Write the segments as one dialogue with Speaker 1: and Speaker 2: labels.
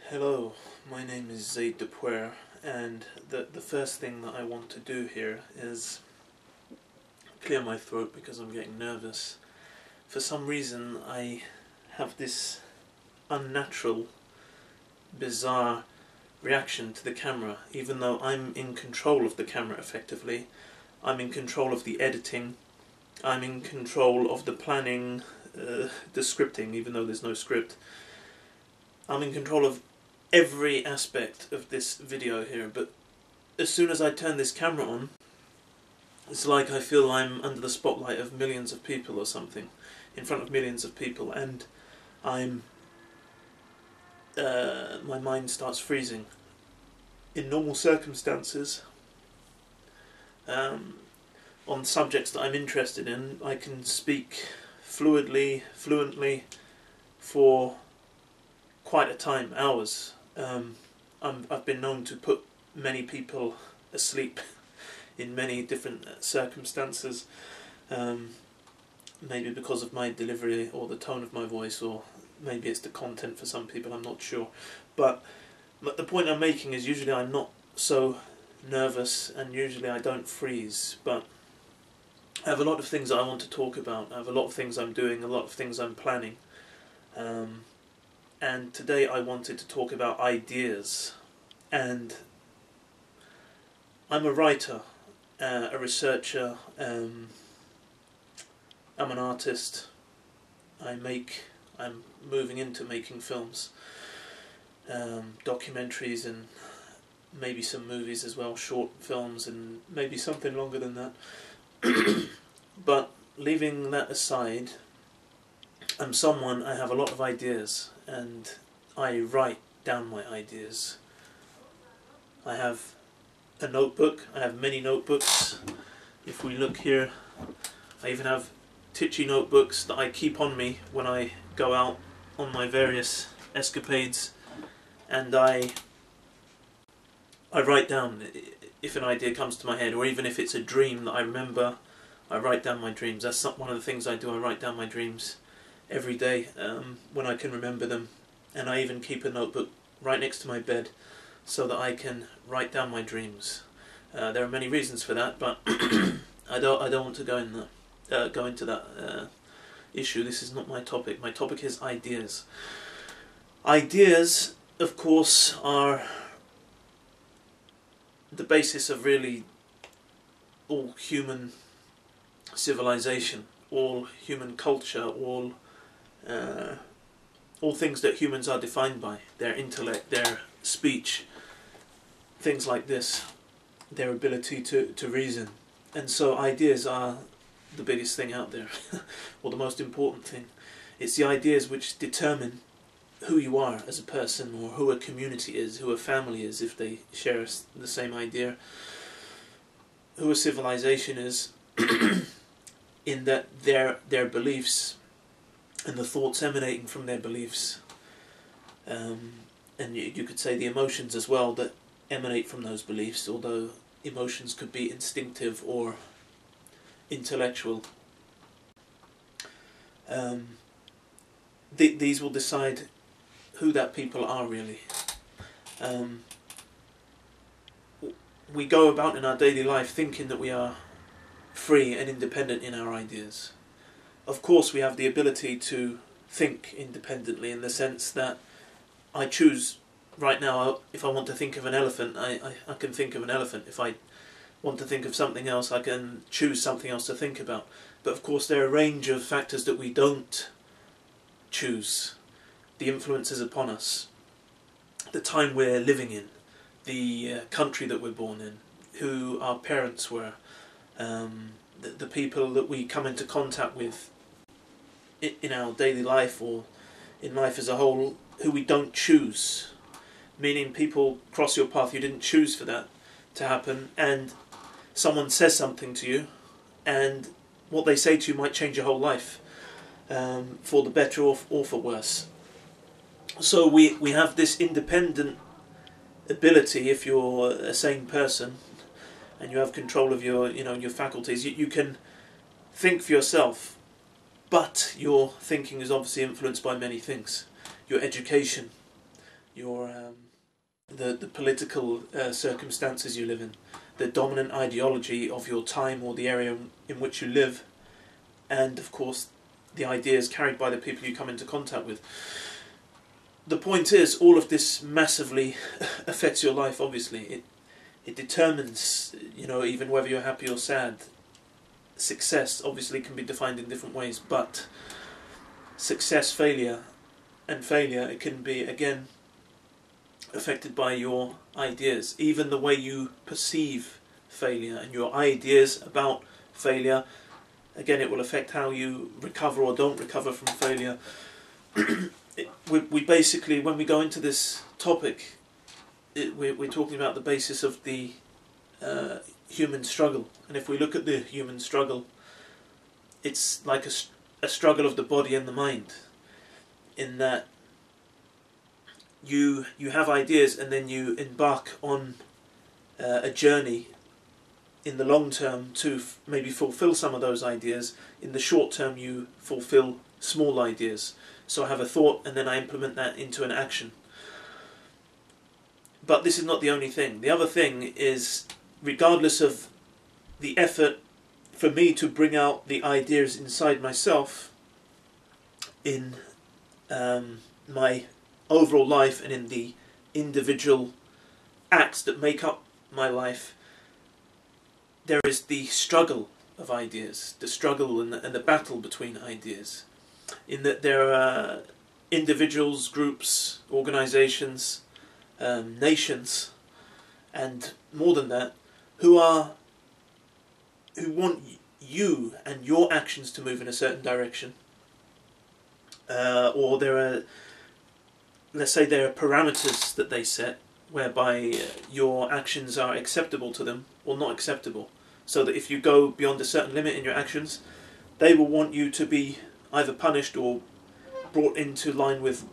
Speaker 1: Hello, my name is Zayd Depaor, and the first thing that I want to do here is clear my throat because I'm getting nervous. For some reason I have this unnatural, bizarre reaction to the camera, even though I'm in control of the camera effectively. I'm in control of the editing, I'm in control of the planning, the scripting, even though there's no script. I'm in control of every aspect of this video here, but as soon as I turn this camera on, it's like I feel I'm under the spotlight of millions of people or something, in front of millions of people, and my mind starts freezing. In normal circumstances, on subjects that I'm interested in, I can speak fluently for quite a time, hours. I've been known to put many people asleep in many different circumstances, maybe because of my delivery or the tone of my voice, or maybe it's the content for some people, I'm not sure. But the point I'm making is usually I'm not so nervous and usually I don't freeze, but I have a lot of things I want to talk about. I have a lot of things I'm doing, a lot of things I'm planning. And today I wanted to talk about ideas. And I'm a writer, a researcher, I'm an artist. I'm moving into making films, documentaries, and maybe some movies as well, short films, and maybe something longer than that. But leaving that aside, I have a lot of ideas, and I write down my ideas. I have a notebook, I have many notebooks. If we look here, I even have titchy notebooks that I keep on me when I go out on my various escapades, and I write down if an idea comes to my head, or even if it's a dream that I remember, I write down my dreams. That's one of the things I do. I write down my dreams every day when I can remember them, and I even keep a notebook right next to my bed so that I can write down my dreams. There are many reasons for that, but I don't want to go into that issue. This is not my topic. My topic is ideas. Ideas, of course, are the basis of really all human civilization, all human culture, all things that humans are defined by, their intellect, their speech, things like this, their ability to reason. And so ideas are the biggest thing out there, or the most important thing. It's the ideas which determine who you are as a person, or who a community is, who a family is if they share the same idea, who a civilization is, in that their beliefs and the thoughts emanating from their beliefs, and you could say the emotions as well that emanate from those beliefs, although emotions could be instinctive or intellectual. These will decide who that people are really. We go about in our daily life thinking that we are free and independent in our ideas. Of course we have the ability to think independently, in the sense that I choose right now, if I want to think of an elephant, I can think of an elephant. If I want to think of something else, I can choose something else to think about. But of course there are a range of factors that we don't choose. The influences upon us, the time we're living in, the country that we're born in, who our parents were, the people that we come into contact with in our daily life or in life as a whole, who we don't choose. Meaning people cross your path, you didn't choose for that to happen, and someone says something to you, and what they say to you might change your whole life, for the better or for worse. So we have this independent ability. If you're a sane person and you have control of your faculties, you can think for yourself, but your thinking is obviously influenced by many things. Your education, your the political circumstances you live in, the dominant ideology of your time or the area in which you live, and of course the ideas carried by the people you come into contact with. The point is, all of this massively affects your life. Obviously, it determines, even whether you're happy or sad. Success obviously can be defined in different ways, but success, failure, it can be, again, affected by your ideas. Even the way you perceive failure and your ideas about failure, again, it will affect how you recover or don't recover from failure. We basically, when we go into this topic, we're talking about the basis of the human struggle. And if we look at the human struggle, it's like a struggle of the body and the mind, in that you have ideas and then you embark on a journey in the long term to maybe fulfill some of those ideas. In the short term, you fulfill small ideas. So I have a thought and then I implement that into an action. But this is not the only thing. The other thing is, regardless of the effort for me to bring out the ideas inside myself in my overall life and in the individual acts that make up my life, there is the struggle of ideas, the struggle and the battle between ideas, in that there are individuals, groups, organizations, nations, and more than that, who want you and your actions to move in a certain direction, or there are, let's say, there are parameters that they set whereby your actions are acceptable to them or not acceptable, so that if you go beyond a certain limit in your actions, they will want you to be either punished or brought into line with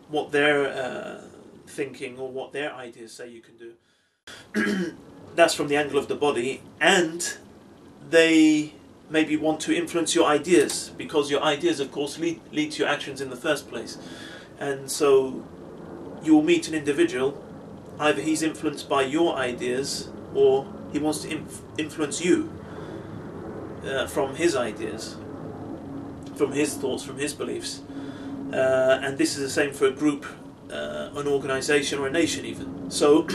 Speaker 1: what their thinking or what their ideas say you can do. That's from the angle of the body, and they maybe want to influence your ideas, because your ideas, of course, lead to your actions in the first place. And so you will meet an individual, either he's influenced by your ideas or he wants to influence you from his ideas, from his thoughts, from his beliefs. And this is the same for a group, an organisation, or a nation even. So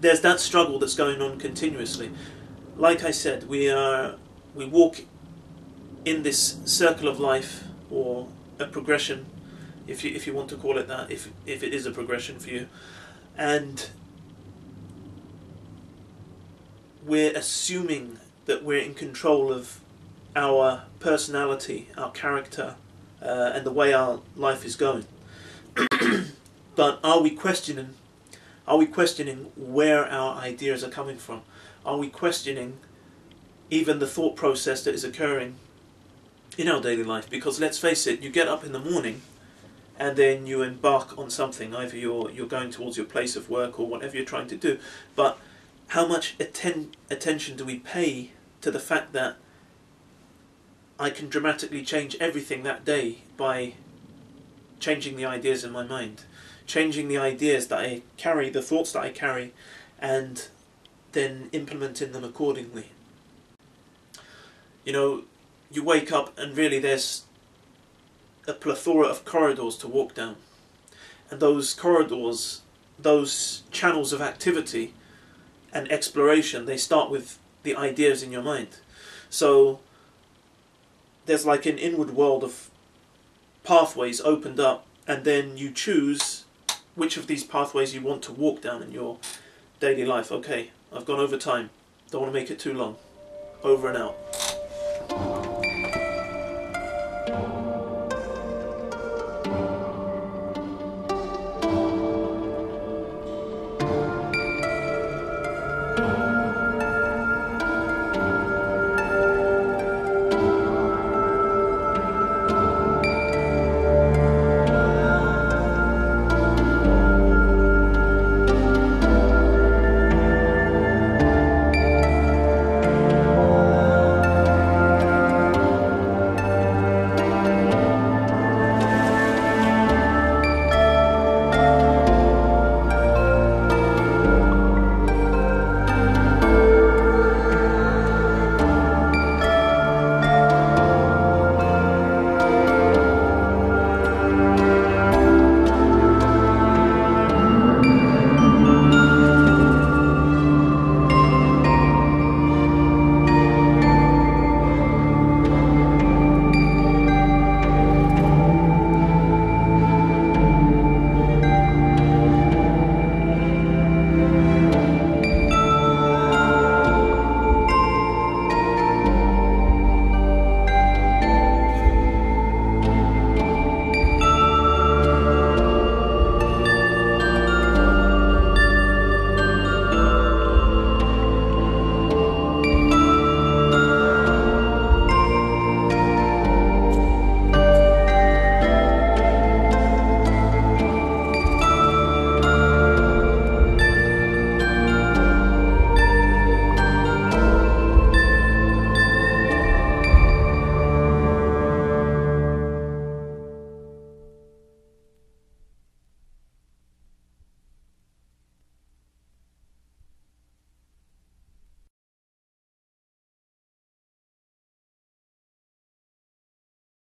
Speaker 1: there's that struggle that's going on continuously. Like I said, we walk in this circle of life, or a progression, if you want to call it that, if it is a progression for you, and we're assuming that we're in control of our personality, our character, and the way our life is going. But are we questioning where our ideas are coming from? Are we questioning even the thought process that is occurring in our daily life? Because let's face it, you get up in the morning and then you embark on something. Either you're going towards your place of work or whatever you're trying to do. But how much attention do we pay to the fact that I can dramatically change everything that day by changing the ideas in my mind, changing the ideas that I carry, the thoughts that I carry, and then implementing them accordingly? You wake up and really there's a plethora of corridors to walk down. And those corridors, those channels of activity and exploration, they start with the ideas in your mind. So there's like an inward world of pathways opened up, and then you choose which of these pathways you want to walk down in your daily life. Okay, I've gone over time. Don't want to make it too long. Over and out.